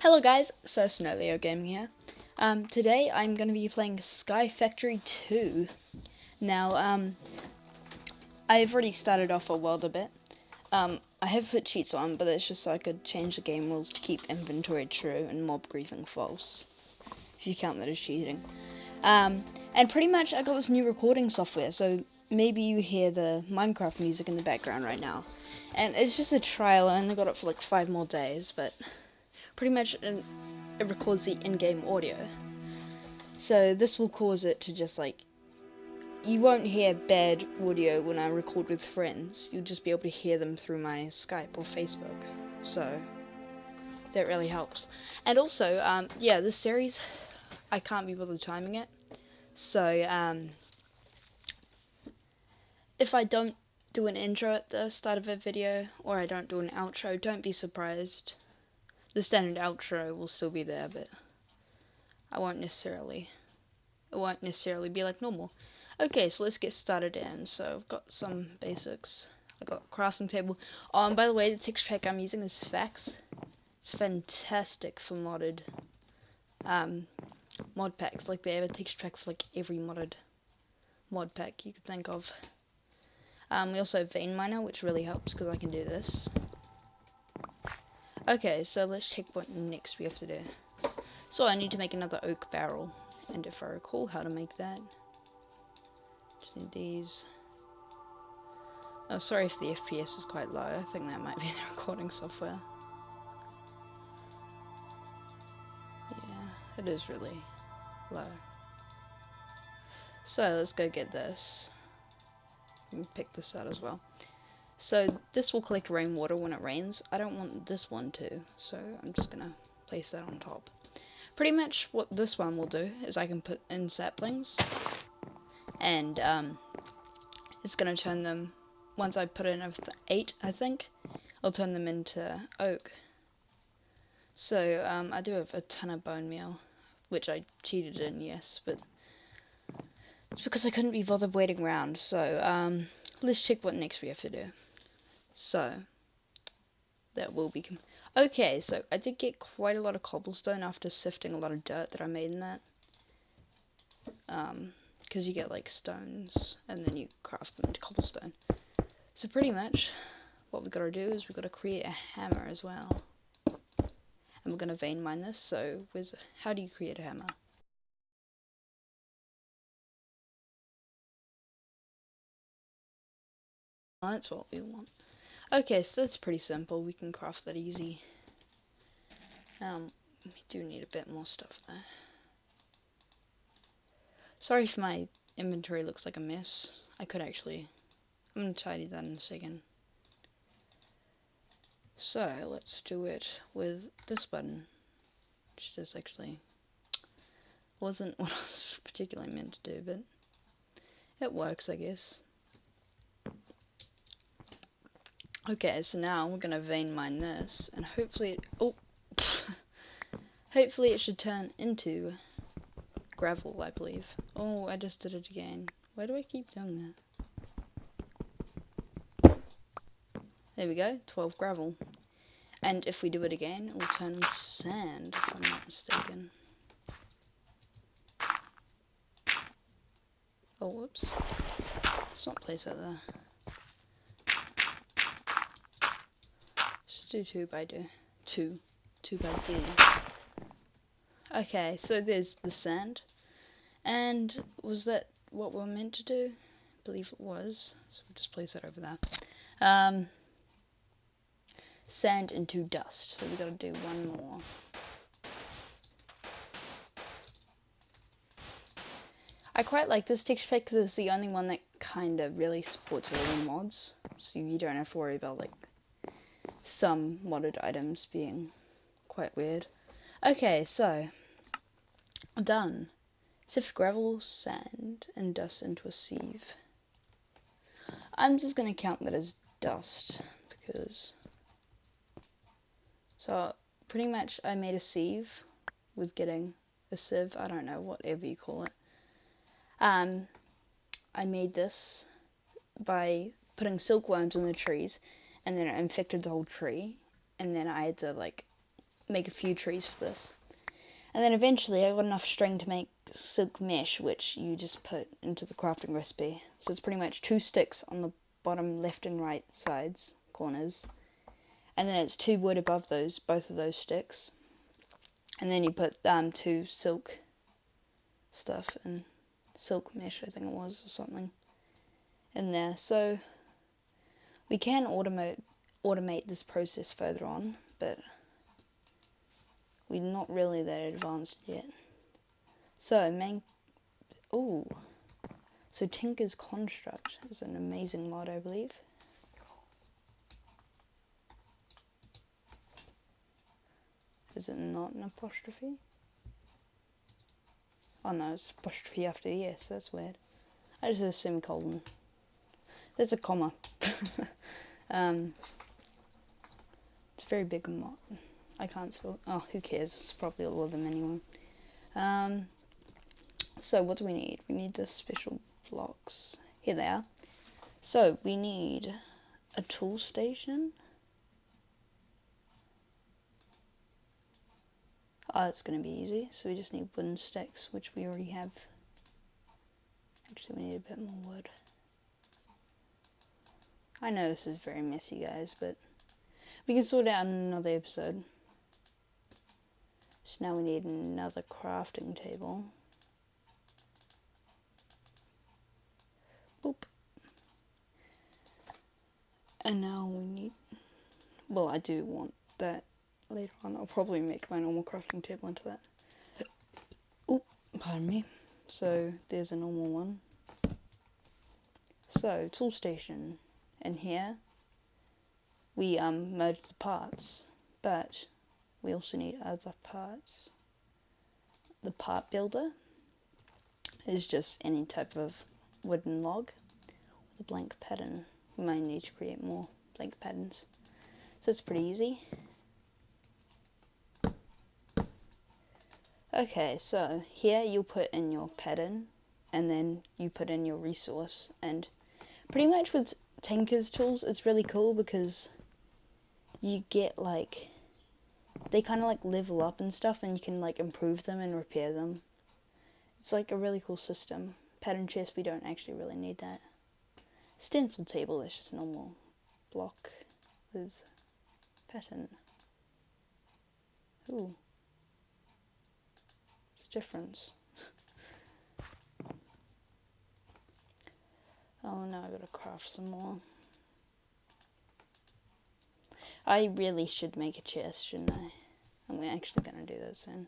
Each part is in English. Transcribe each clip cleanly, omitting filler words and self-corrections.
Hello guys, SirSnowLeo Gaming here. Today I'm going to be playing Sky Factory 2. Now, I've already started off a world a bit. I have put cheats on, but it's just so I could change the game rules to keep inventory true and mob griefing false, if you count that as cheating. And pretty much I got this new recording software, so maybe you hear the Minecraft music in the background right now. And it's just a trial, I only got it for like 5 more days, but pretty much it records the in-game audio. So this will cause it to just like, you won't hear bad audio when I record with friends. You'll just be able to hear them through my Skype or Facebook. So that really helps. And also, yeah, this series, I can't be bothered timing it. So if I don't do an intro at the start of a video, or I don't do an outro, don't be surprised. The standard outro will still be there, but it won't necessarily be like normal. Okay, so let's get started in. So I've got some basics. I've got a crafting table. Oh, and by the way, the texture pack I'm using is Fax. It's fantastic for modded mod packs. Like they have a texture pack for like every modded mod pack you could think of. We also have Vein Miner, which really helps because I can do this. Okay, so let's check what next we have to do. So I need to make another oak barrel, and if I recall how to make that, just need these. Oh, sorry if the FPS is quite low. I think that might be the recording software. Yeah, it is really low. So let's go get this. And pick this out as well. So this will collect rainwater when it rains. I don't want this one to, so I'm just gonna place that on top. Pretty much what this one will do is I can put in saplings, and it's gonna turn them, once I put in 8, I think, I'll turn them into oak. So I do have a ton of bone meal, which I cheated in, yes, but it's because I couldn't be bothered waiting around. So let's check what next we have to do. So that will be okay. So I did get quite a lot of cobblestone after sifting a lot of dirt that I made in that. Because you get like stones and then you craft them into cobblestone. So pretty much what we've got to do is we've got to create a hammer as well. And we're going to vein mine this. So how do you create a hammer? Well, that's what we want. Okay, so that's pretty simple. We can craft that easy. We do need a bit more stuff there. Sorry if my inventory looks like a mess. I'm going to tidy that in a second. So let's do it with this button, which just actually wasn't what I was particularly meant to do, but it works, I guess. Okay, so now we're gonna vein mine this, and hopefully hopefully it should turn into gravel, I believe. Oh, I just did it again. Why do I keep doing that? There we go, 12 gravel. And if we do it again, it will turn into sand, if I'm not mistaken. Oh, whoops. Let's not place that there. Should do 2 by 2 by 2. Okay, so there's the sand. And was that what we're meant to do? I believe it was. So we'll just place that over there. Sand into dust. So we've got to do one more. I quite like this texture pack because it's the only one that kind of really supports all the mods. So you don't have to worry about like some modded items being quite weird. Okay, so done. Sift gravel, sand, and dust into a sieve. I'm just gonna count that as dust because. So pretty much I made a sieve with getting a sieve. I don't know, whatever you call it. I made this by putting silkworms in the trees, and then it infected the whole tree, and then I had to like make a few trees for this. And then eventually I got enough string to make silk mesh, which you just put into the crafting recipe. So it's pretty much 2 sticks on the bottom left and right sides, corners. And then it's 2 wood above those, both of those sticks. And then you put 2 silk stuff and silk mesh, I think it was, or something in there. So we can automate this process further on, but we're not really that advanced yet. So so Tinker's Construct is an amazing mod, I believe. Is it not an apostrophe? Oh no, it's apostrophe after the S, that's weird. I just did a semicolon. There's a comma. It's a very big mod. I can't spell. Oh, who cares? It's probably all of them anyway. So what do we need? We need the special blocks. Here they are. So we need a tool station. Oh, it's going to be easy. So we just need wooden sticks, which we already have. Actually, we need a bit more wood. I know this is very messy, guys, but we can sort it out in another episode. So now we need another crafting table. Boop. And now we need... Well, I do want that later on. I'll probably make my normal crafting table into that. Oh, pardon me. So, there's a normal one. So, tool station. And here, we merge the parts. But we also need other parts. The part builder is just any type of wooden log with a blank pattern. We might need to create more blank patterns. So it's pretty easy. Okay, so here you'll put in your pattern and then you put in your resource, and pretty much with Tinker's tools it's really cool because you get like, they kind of like level up and stuff, and you can like improve them and repair them. It's like a really cool system. Pattern chest, we don't actually really need that. Stencil table, that's just a normal block with pattern. Ooh. What's the difference? Oh no, I gotta craft some more. I really should make a chest, shouldn't I? I'm actually gonna do that soon.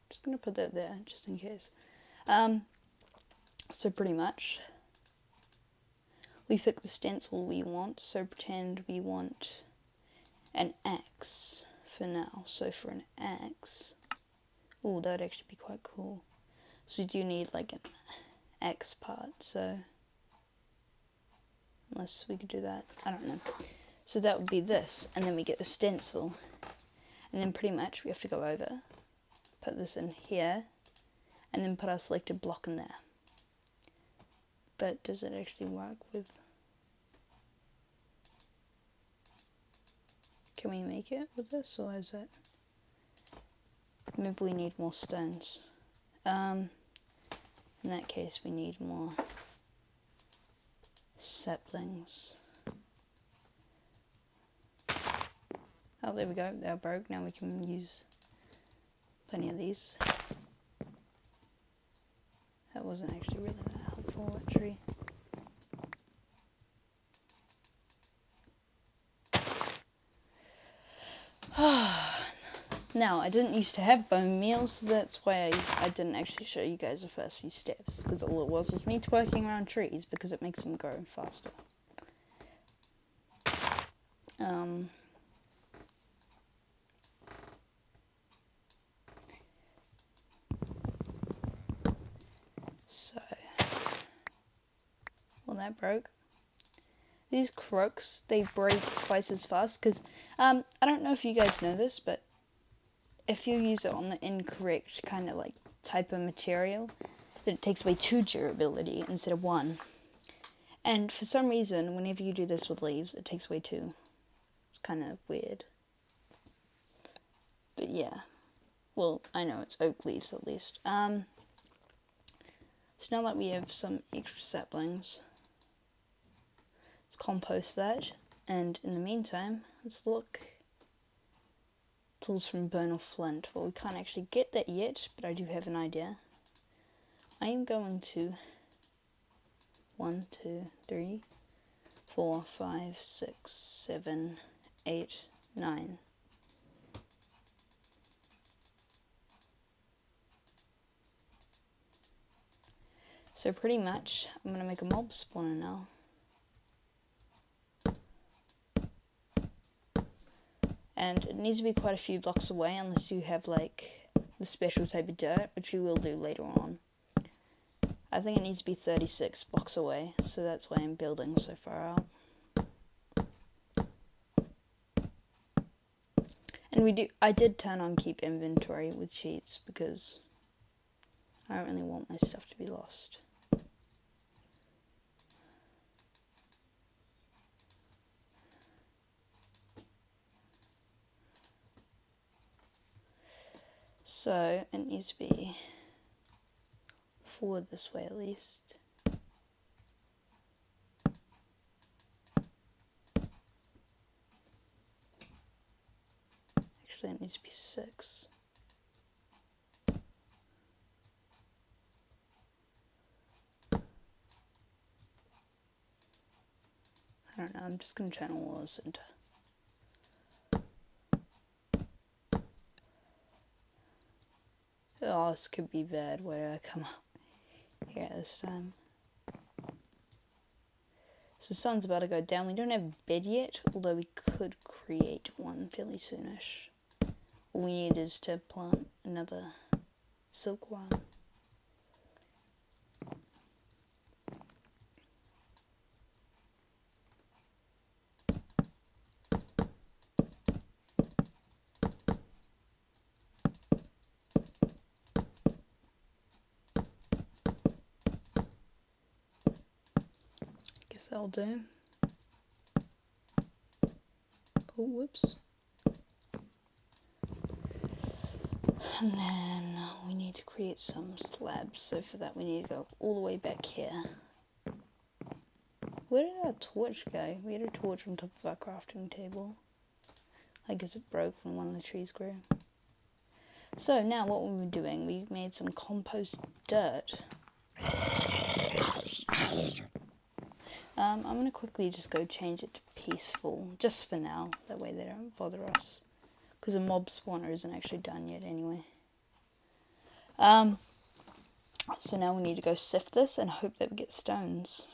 Just gonna put that there, just in case. So pretty much, we pick the stencil we want, so pretend we want an axe for now. So for an axe, oh, that would actually be quite cool. So we do need like an axe part, so unless we could do that, I don't know. So that would be this, and then we get the stencil, and then pretty much we have to go over, put this in here, and then put our selected block in there. But does it actually work with... Can we make it with this, or is it... Maybe we need more stones. In that case we need more saplings. Oh, there we go, they're broke. Now we can use plenty of these. That wasn't actually really that helpful, that tree. Now, I didn't used to have bone meal, so that's why I didn't actually show you guys the first few steps, because all it was me twerking around trees, because it makes them grow faster. So, well, that broke. These crooks, they break twice as fast, because, I don't know if you guys know this, but if you use it on the incorrect kind of like type of material, then it takes away 2 durability instead of 1. And for some reason, whenever you do this with leaves, it takes away 2. It's kind of weird. yeah. Well, I know it's oak leaves at least. So now that we have some extra saplings, let's compost that. And in the meantime, let's look. Tools from bone or flint. Well, we can't actually get that yet, but I do have an idea. I am going to 1, 2, 3, 4, 5, 6, 7, 8, 9. So pretty much, I'm going to make a mob spawner now. And it needs to be quite a few blocks away unless you have like the special type of dirt, which we will do later on. I think it needs to be 36 blocks away, so that's why I'm building so far out. And I did turn on keep inventory with cheats because I don't really want my stuff to be lost. So it needs to be forward this way at least. Actually, it needs to be 6. I don't know, I'm just going to channel all this into. Oh, this could be bad. Where do I come up here this time? So the sun's about to go down. We don't have a bed yet, although we could create one fairly soonish. All we need is to plant another silk worm. Guess that'll do. Oh, whoops. And then we need to create some slabs, so for that we need to go all the way back here. Where did our torch go? We had a torch on top of our crafting table. I guess it broke when one of the trees grew. So now what we were doing, we made some compost dirt. I'm going to quickly just go change it to peaceful, just for now, that way they don't bother us. Because the mob spawner isn't actually done yet anyway. So now we need to go sift this and hope that we get stones.